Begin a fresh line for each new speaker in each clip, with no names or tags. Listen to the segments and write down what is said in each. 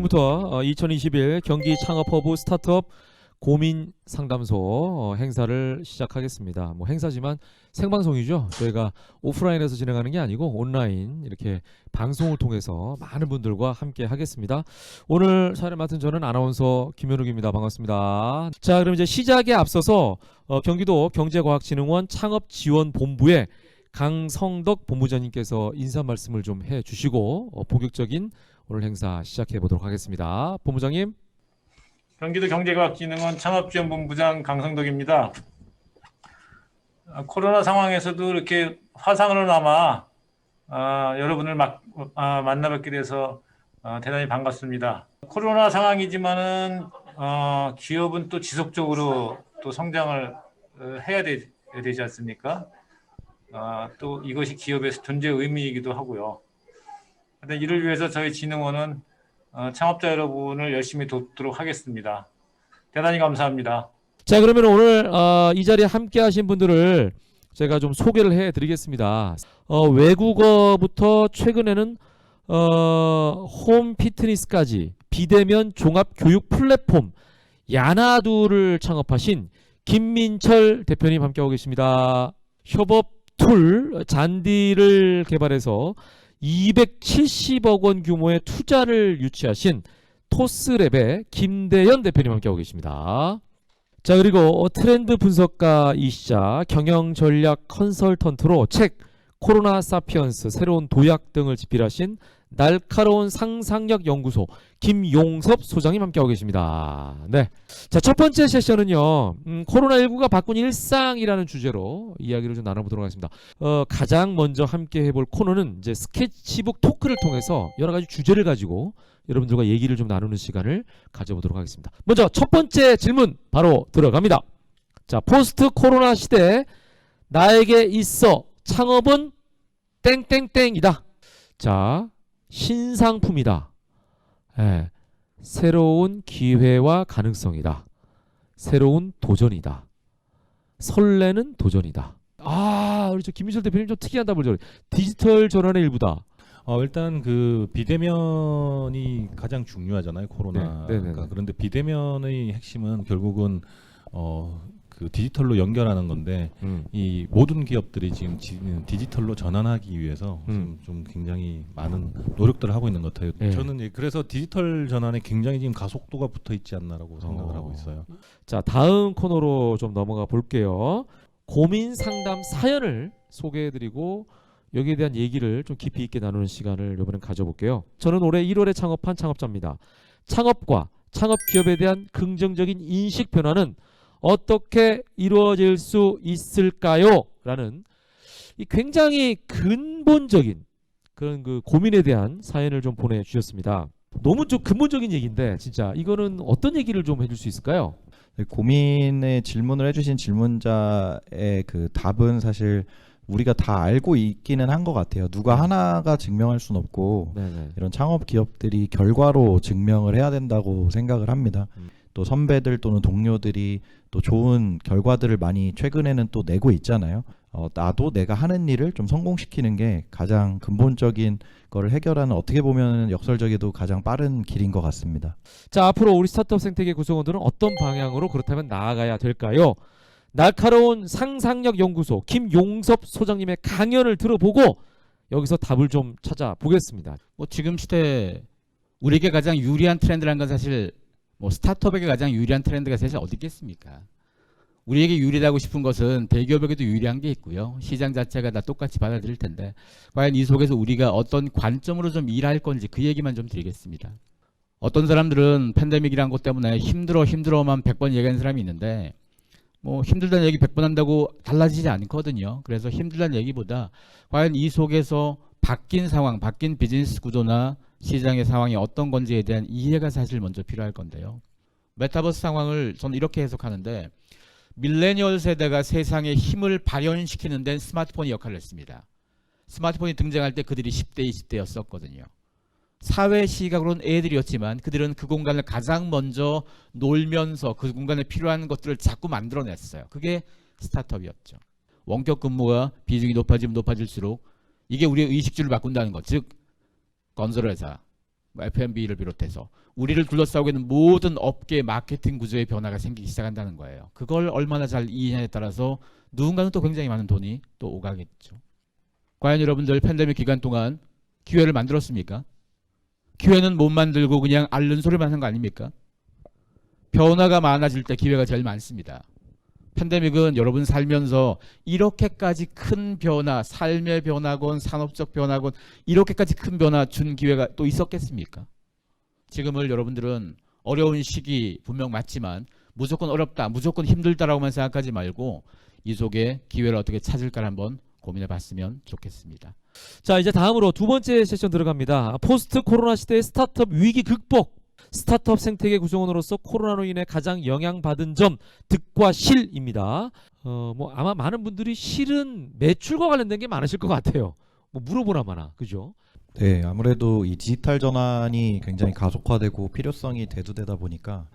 지금부터 2021 경기 창업허브 스타트업 고민 상담소 행사를 시작하겠습니다. 뭐 행사지만 생방송이죠. 저희가 오프라인에서 진행하는 게 아니고 온라인 이렇게 방송을 통해서 많은 분들과 함께 하겠습니다. 오늘 사회를 맡은 저는 아나운서 김현욱입니다. 반갑습니다. 자, 그럼 이제 시작에 앞서서 경기도 경제과학진흥원 창업지원본부의 강성덕 본부장님께서 인사 말씀을 좀 해주시고 본격적인 오늘 행사 시작해 보도록 하겠습니다. 본부장님.
경기도 경제과학진흥원 창업지원본부장 강성덕입니다. 코로나 상황에서도 이렇게 화상으로나마 여러분을 만나뵙게 돼서 대단히 반갑습니다. 코로나 상황이지만은 기업은 또 지속적으로 또 성장을 해야 되지 않습니까? 또 이것이 기업의 존재 의미이기도 하고요. 근데 이를 위해서 저희 진흥원은 창업자 여러분을 열심히 돕도록 하겠습니다. 대단히 감사합니다.
자, 그러면 오늘 이 자리에 함께 하신 분들을 제가 좀 소개를 해드리겠습니다. 외국어부터 최근에는 홈 피트니스까지 비대면 종합 교육 플랫폼 야나두를 창업하신 김민철 대표님 함께하고 계십니다. 협업 툴 잔디를 개발해서 270억 원 규모의 투자를 유치하신 토스랩의 김대현 대표님 함께하고 계십니다. 자, 그리고 트렌드 분석가이시자 경영 전략 컨설턴트로 책 코로나 사피언스 새로운 도약 등을 집필하신 날카로운 상상력 연구소 김용섭 소장님 함께하고 계십니다. 네. 자, 첫 번째 세션은요, 코로나19가 바꾼 일상이라는 주제로 이야기를 좀 나눠보도록 하겠습니다. 가장 먼저 함께 해볼 코너는 이제 스케치북 토크를 통해서 여러 가지 주제를 가지고 여러분들과 얘기를 좀 나누는 시간을 가져보도록 하겠습니다. 먼저 첫 번째 질문 바로 들어갑니다. 자, 포스트 코로나 시대 나에게 있어 창업은 땡땡땡이다. 자, 신상품이다. 예, 새로운 기회와 가능성이다. 새로운 도전이다. 설레는 도전이다. 우리 저 김민철 대표님 좀 특이한 답을 줘요. 디지털 전환의 일부다.
일단 그 비대면이 가장 중요하잖아요, 코로나가.
네,
그런데 비대면의 핵심은 결국은 그 디지털로 연결하는 건데 이 모든 기업들이 지금 디지털로 전환하기 위해서 지금 좀 굉장히 많은 노력들을 하고 있는 것 같아요.
네.
저는 그래서 디지털 전환에 굉장히 지금 가속도가 붙어 있지 않나라고 생각을 하고 있어요.
자, 다음 코너로 좀 넘어가 볼게요. 고민 상담 사연을 소개해드리고 여기에 대한 얘기를 좀 깊이 있게 나누는 시간을 이번엔 가져볼게요. 저는 올해 1월에 창업한 창업자입니다. 창업과 창업 기업에 대한 긍정적인 인식 변화는 어떻게 이루어질 수 있을까요? 라는 이 굉장히 근본적인 그런 그 고민에 대한 사연을 좀 보내주셨습니다. 너무 좀 근본적인 얘기인데 진짜 이거는 어떤 얘기를 좀 해줄 수 있을까요?
고민의 질문을 해주신 질문자의 그 답은 사실 우리가 다 알고 있기는 한 것 같아요. 누가 하나가 증명할 수는 없고
네네.
이런 창업 기업들이 결과로 증명을 해야 된다고 생각을 합니다. 또 선배들 또는 동료들이 또 좋은 결과들을 많이 최근에는 또 내고 있잖아요. 나도 내가 하는 일을 좀 성공시키는 게 가장 근본적인 거를 해결하는 어떻게 보면 역설적에도 가장 빠른 길인 것 같습니다.
자, 앞으로 우리 스타트업 생태계 구성원들은 어떤 방향으로 그렇다면 나아가야 될까요? 날카로운 상상력 연구소 김용섭 소장님의 강연을 들어보고 여기서 답을 좀 찾아보겠습니다.
뭐 지금 시대 우리에게 가장 유리한 트렌드라는 건 사실 뭐 스타트업에게 가장 유리한 트렌드가 사실 어디 있겠습니까? 우리에게 유리하고 싶은 것은 대기업에게도 유리한 게 있고요. 시장 자체가 다 똑같이 받아들일 텐데 과연 이 속에서 우리가 어떤 관점으로 좀 일할 건지 그 얘기만 좀 드리겠습니다. 어떤 사람들은 팬데믹이란 것 때문에 힘들어만 100번 얘기하는 사람이 있는데 뭐 힘들다는 얘기 100번 한다고 달라지지 않거든요. 그래서 힘들다는 얘기보다 과연 이 속에서 바뀐 상황, 바뀐 비즈니스 구조나 시장의 상황이 어떤 건지에 대한 이해가 사실 먼저 필요할 건데요. 메타버스 상황을 저는 이렇게 해석하는데 밀레니얼 세대가 세상에 힘을 발현시키는 데는 스마트폰이 역할을 했습니다. 스마트폰이 등장할 때 그들이 10대, 20대였었거든요. 사회 시각으로는 애들이었지만 그들은 그 공간을 가장 먼저 놀면서 그 공간에 필요한 것들을 자꾸 만들어냈어요. 그게 스타트업이었죠. 원격 근무가 비중이 높아지면 높아질수록 이게 우리의 의식주를 바꾼다는 것, 즉 건설회사, F&B를 비롯해서 우리를 둘러싸고 있는 모든 업계 마케팅 구조의 변화가 생기기 시작한다는 거예요. 그걸 얼마나 잘 이해하냐에 따라서 누군가는 또 굉장히 많은 돈이 또 오가겠죠. 과연 여러분들 팬데믹 기간 동안 기회를 만들었습니까? 기회는 못 만들고 그냥 앓는 소리만 한 거 아닙니까? 변화가 많아질 때 기회가 제일 많습니다. 팬데믹은 여러분 살면서 이렇게까지 큰 변화, 삶의 변화건 산업적 변화건 이렇게까지 큰 변화 준 기회가 또 있었겠습니까? 지금을 여러분들은 어려운 시기 분명 맞지만 무조건 어렵다, 무조건 힘들다라고만 생각하지 말고 이 속에 기회를 어떻게 찾을까 한번 고민해 봤으면 좋겠습니다.
자, 이제 다음으로 두 번째 세션 들어갑니다. 포스트 코로나 시대의 스타트업 위기 극복. 스타트업 생태계 구성원으로서 코로나로 인해 가장 영향받은 점 득과 실입니다. 뭐 아마 많은 분들이 실은 매출과 관련된 게 많으실 것 같아요. 뭐 물어보나 마나, 그죠?
네, 아무래도 이 디지털 전환이 굉장히 가속화되고 필요성이 대두되다 보니까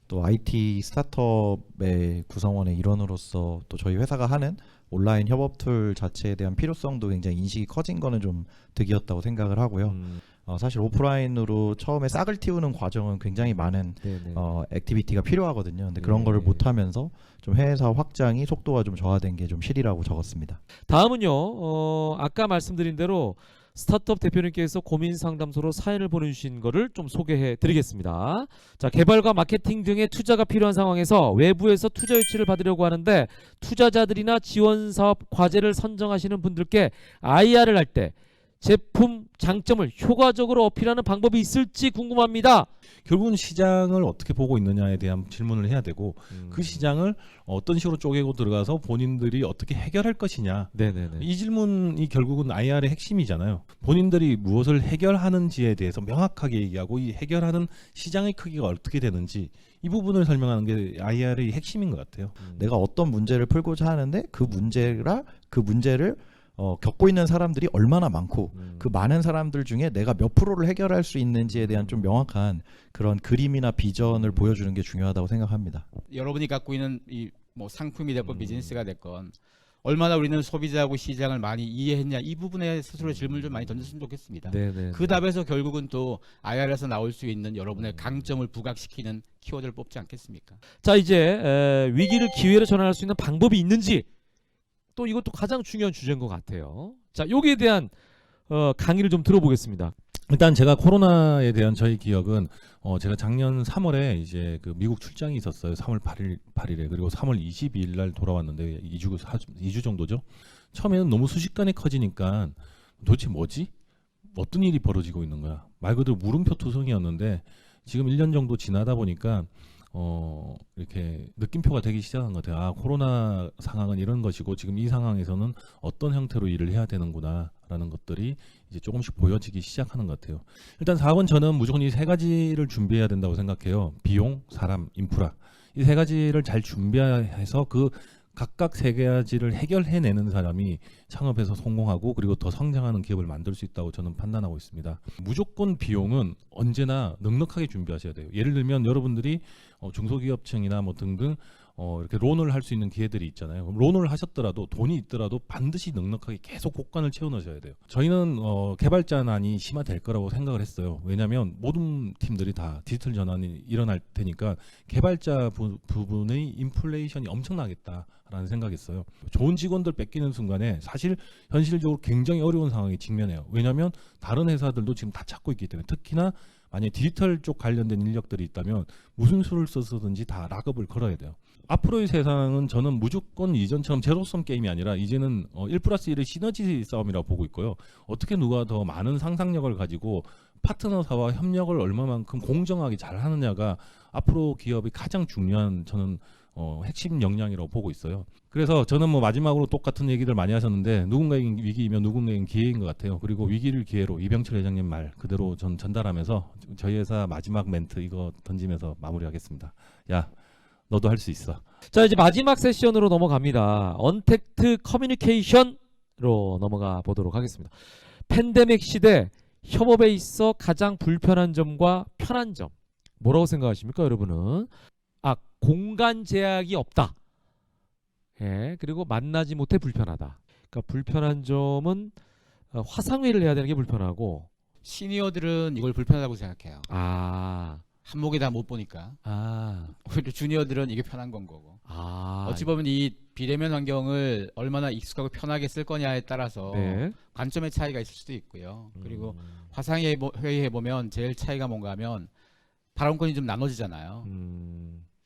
또 IT 스타트업의 구성원의 일원으로서 또 저희 회사가 하는 온라인 협업 툴 자체에 대한 필요성도 굉장히 인식이 커진 거는 좀 득이었다고 생각을 하고요. 사실 오프라인으로 처음에 싹을 틔우는 과정은 굉장히 많은
네네.
액티비티가 필요하거든요. 근데 그런
네.
거를 못하면서 좀 해외사 확장이 속도가 좀 저하된 게 좀 실이라고 적었습니다.
다음은요. 아까 말씀드린 대로 스타트업 대표님께서 고민 상담소로 사연을 보내주신 거를 좀 소개해 드리겠습니다. 자, 개발과 마케팅 등의 투자가 필요한 상황에서 외부에서 투자 유치를 받으려고 하는데 투자자들이나 지원 사업 과제를 선정하시는 분들께 IR을 할 때 제품 장점을 효과적으로 어필하는 방법이 있을지 궁금합니다.
결국은 시장을 어떻게 보고 있느냐에 대한 질문을 해야 되고 그 시장을 어떤 식으로 쪼개고 들어가서 본인들이 어떻게 해결할 것이냐.
네네네.
이 질문이 결국은 IR의 핵심이잖아요. 본인들이 무엇을 해결하는지에 대해서 명확하게 얘기하고 이 해결하는 시장의 크기가 어떻게 되는지 이 부분을 설명하는 게 IR의 핵심인 것 같아요.
내가 어떤 문제를 풀고자 하는데 그 문제를 겪고 있는 사람들이 얼마나 많고 그 많은 사람들 중에 내가 몇 프로를 해결할 수 있는지에 대한 좀 명확한 그런 그림이나 비전을 보여주는 게 중요하다고 생각합니다.
여러분이 갖고 있는 이 뭐 상품이 됐건 비즈니스가 됐건 얼마나 우리는 소비자하고 시장을 많이 이해했냐 이 부분에 스스로 질문을 좀 많이 던졌으면 좋겠습니다.
네네.
그 답에서 결국은 또 IR에서 나올 수 있는 여러분의 강점을 부각시키는 키워드를 뽑지 않겠습니까?
자, 이제 위기를 기회로 전환할 수 있는 방법이 있는지 또 이것도 가장 중요한 주제인 것 같아요. 자, 여기에 대한 강의를 좀 들어보겠습니다.
일단 제가 코로나에 대한 저희 기억은 제가 작년 3월에 이제 그 미국 출장이 있었어요. 3월 8일에 그리고 3월 22일 날 돌아왔는데 2주 정도죠. 처음에는 너무 순식간에 커지니까 도대체 뭐지? 어떤 일이 벌어지고 있는 거야? 말 그대로 물음표 투성이었는데 지금 1년 정도 지나다 보니까 이렇게 느낌표가 되기 시작한 것 같아요. 아, 코로나 상황은 이런 것이고 지금 이 상황에서는 어떤 형태로 일을 해야 되는구나라는 것들이 이제 조금씩 보여지기 시작하는 것 같아요. 일단 사업은 저는 무조건 이 세 가지를 준비해야 된다고 생각해요. 비용, 사람, 인프라. 이 세 가지를 잘 준비해서 그 각각 세 가지를 해결해내는 사람이 창업에서 성공하고 그리고 더 성장하는 기업을 만들 수 있다고 저는 판단하고 있습니다. 무조건 비용은 언제나 넉넉하게 준비하셔야 돼요. 예를 들면 여러분들이 중소기업청이나 뭐 등등 이렇게 론을 할 수 있는 기회들이 있잖아요. 그럼 론을 하셨더라도 돈이 있더라도 반드시 넉넉하게 계속 곡간을 채워 넣으셔야 돼요. 저희는 개발자난이 심화될 거라고 생각을 했어요. 왜냐하면 모든 팀들이 다 디지털 전환이 일어날 테니까 개발자 부분의 인플레이션이 엄청나겠다라는 생각했어요. 좋은 직원들 뺏기는 순간에 사실 현실적으로 굉장히 어려운 상황에 직면해요. 왜냐하면 다른 회사들도 지금 다 찾고 있기 때문에 특히나 만약에 디지털 쪽 관련된 인력들이 있다면 무슨 수를 써서든지 다 락업을 걸어야 돼요. 앞으로의 세상은 저는 무조건 이전처럼 제로섬 게임이 아니라 이제는 1+1의 시너지 싸움이라고 보고 있고요. 어떻게 누가 더 많은 상상력을 가지고 파트너사와 협력을 얼마만큼 공정하게 잘 하느냐가 앞으로 기업의 가장 중요한 저는 핵심 역량이라고 보고 있어요. 그래서 저는 뭐 마지막으로 똑같은 얘기들 많이 하셨는데 누군가에겐 위기이면 누군가에겐 기회인 것 같아요. 그리고 위기를 기회로 이병철 회장님 말 그대로 전 전달하면서 저희 회사 마지막 멘트 이거 던지면서 마무리하겠습니다. 야, 너도 할 수 있어.
자, 이제 마지막 세션으로 넘어갑니다. 언택트 커뮤니케이션으로 넘어가 보도록 하겠습니다. 팬데믹 시대 협업에 있어 가장 불편한 점과 편한 점 뭐라고 생각하십니까, 여러분은? 공간 제약이 없다. 예, 그리고 만나지 못해 불편하다. 그러니까 불편한 점은 화상회의를 해야 되는 게 불편하고
시니어들은 이걸 불편하다고 생각해요.
아,
한목에 다 못 보니까
아,
오히려 주니어들은 이게 편한 건 거고.
아,
어찌 보면 이 비대면 환경을 얼마나 익숙하고 편하게 쓸 거냐에 따라서
네.
관점의 차이가 있을 수도 있고요. 그리고
음,
화상회 회의해 보면 제일 차이가 뭔가 하면 발언권이 좀 나눠지잖아요.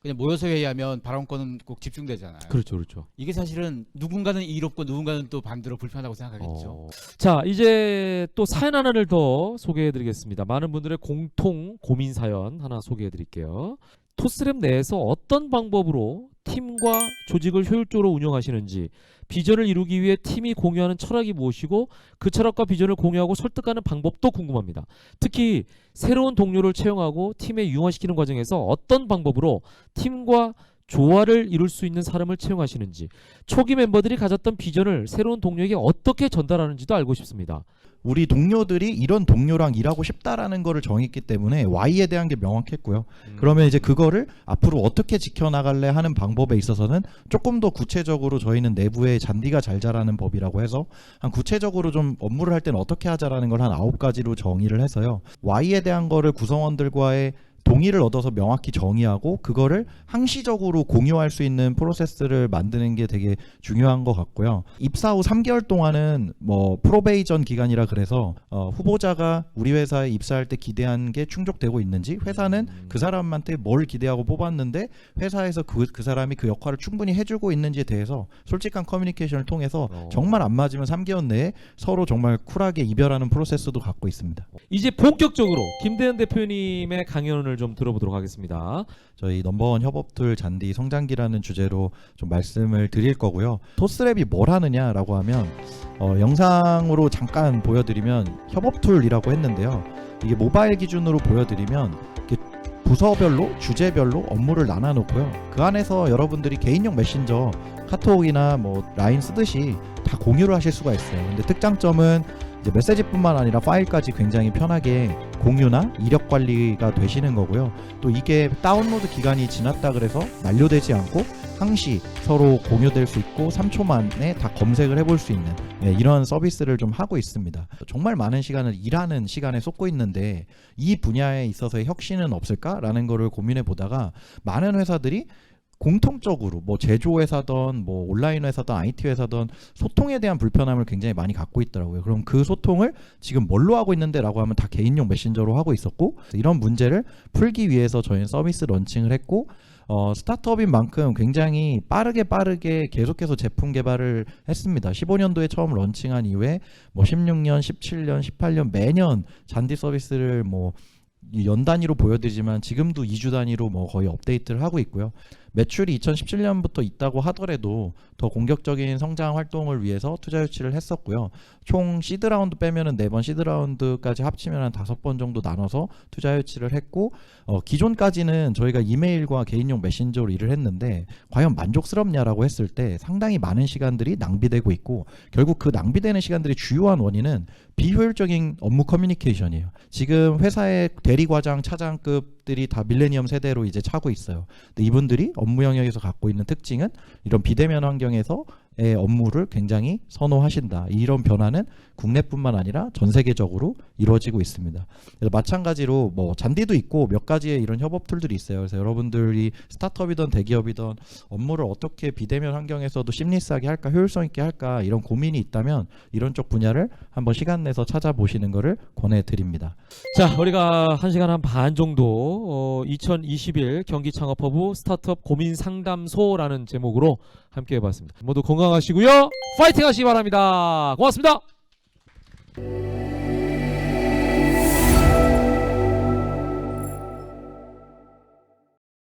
그냥 모여서 회의하면 발언권은 꼭 집중되잖아요.
그렇죠, 그렇죠.
이게 사실은 누군가는 이롭고 누군가는 또 반대로 불편하다고 생각하겠죠.
자, 이제 또 사연 하나를 더 소개해드리겠습니다. 많은 분들의 공통 고민 사연 하나 소개해드릴게요. 토스랩 내에서 어떤 방법으로 팀과 조직을 효율적으로 운영하시는지, 비전을 이루기 위해 팀이 공유하는 철학이 무엇이고 그 철학과 비전을 공유하고 설득하는 방법도 궁금합니다. 특히 새로운 동료를 채용하고 팀에 융화시키는 과정에서 어떤 방법으로 팀과 조화를 이룰 수 있는 사람을 채용하시는지, 초기 멤버들이 가졌던 비전을 새로운 동료에게 어떻게 전달하는지도 알고 싶습니다.
우리 동료들이 이런 동료랑 일하고 싶다라는 거를 정했기 때문에 Y에 대한 게 명확했고요. 그러면 이제 그거를 앞으로 어떻게 지켜나갈래 하는 방법에 있어서는 조금 더 구체적으로 저희는 내부에 잔디가 잘 자라는 법이라고 해서 한 구체적으로 좀 업무를 할 때는 어떻게 하자라는 걸 한 9가지로 정의를 해서요. Y에 대한 거를 구성원들과의 동의를 얻어서 명확히 정의하고 그거를 항시적으로 공유할 수 있는 프로세스를 만드는 게 되게 중요한 것 같고요. 입사 후 3개월 동안은 뭐 프로베이전 기간이라 그래서 후보자가 우리 회사에 입사할 때 기대한 게 충족되고 있는지, 회사는 그 사람한테 뭘 기대하고 뽑았는데 회사에서 그 사람이 그 역할을 충분히 해주고 있는지에 대해서 솔직한 커뮤니케이션을 통해서 정말 안 맞으면 3개월 내에 서로 정말 쿨하게 이별하는 프로세스도 갖고 있습니다.
이제 본격적으로 김대현 대표님의 강연을 좀 들어보도록 하겠습니다.
저희 넘버원 협업툴 잔디 성장기라는 주제로 좀 말씀을 드릴 거고요. 토스랩이 뭘 하느냐라고 하면 영상으로 잠깐 보여드리면 협업툴이라고 했는데요. 이게 모바일 기준으로 보여드리면 이렇게 부서별로 주제별로 업무를 나눠놓고요. 그 안에서 여러분들이 개인용 메신저 카톡이나 뭐 라인 쓰듯이 다 공유를 하실 수가 있어요. 근데 특장점은 이제 메시지뿐만 아니라 파일까지 굉장히 편하게 공유나 이력 관리가 되시는 거고요. 또 이게 다운로드 기간이 지났다 그래서 만료되지 않고 항시 서로 공유될 수 있고 3초 만에 다 검색을 해볼 수 있는 이런 서비스를 좀 하고 있습니다. 정말 많은 시간을 일하는 시간에 쏟고 있는데 이 분야에 있어서의 혁신은 없을까라는 거를 고민해 보다가 많은 회사들이 공통적으로 뭐 제조회사든 뭐 온라인 회사든 IT 회사든 소통에 대한 불편함을 굉장히 많이 갖고 있더라고요. 그럼 그 소통을 지금 뭘로 하고 있는데 라고 하면 다 개인용 메신저로 하고 있었고, 이런 문제를 풀기 위해서 저희는 서비스 런칭을 했고, 스타트업인 만큼 굉장히 빠르게 계속해서 제품 개발을 했습니다. 15년도에 처음 런칭한 이후에 뭐 16년, 17년, 18년 매년 잔디 서비스를 뭐 연 단위로 보여드리지만 지금도 2주 단위로 뭐 거의 업데이트를 하고 있고요. 매출이 2017년부터 있다고 하더라도 더 공격적인 성장 활동을 위해서 투자 유치를 했었고요. 총 시드 라운드 빼면은 4번 시드 라운드까지 합치면 한 5번 정도 나눠서 투자 유치를 했고, 기존까지는 저희가 이메일과 개인용 메신저로 일을 했는데 과연 만족스럽냐라고 했을 때 상당히 많은 시간들이 낭비되고 있고, 결국 그 낭비되는 시간들의 주요한 원인은 비효율적인 업무 커뮤니케이션이에요. 지금 회사의 대리과장, 차장급들이 다 밀레니엄 세대로 이제 차고 있어요. 근데 이분들이 업무 영역에서 갖고 있는 특징은 이런 비대면 환경에서의 업무를 굉장히 선호하신다. 이런 변화는 국내뿐만 아니라 전 세계적으로 이루어지고 있습니다. 그래서 마찬가지로 뭐 잔디도 있고 몇 가지의 이런 협업 툴들이 있어요. 그래서 여러분들이 스타트업이든 대기업이든 업무를 어떻게 비대면 환경에서도 심리스하게 할까, 효율성 있게 할까, 이런 고민이 있다면 이런 쪽 분야를 한번 시간 내서 찾아보시는 것을 권해드립니다.
자, 우리가 1시간 한 반 정도 2021 경기 창업허브 스타트업 고민 상담소라는 제목으로 함께 해봤습니다. 모두 건강하시고요. 파이팅 하시기 바랍니다. 고맙습니다.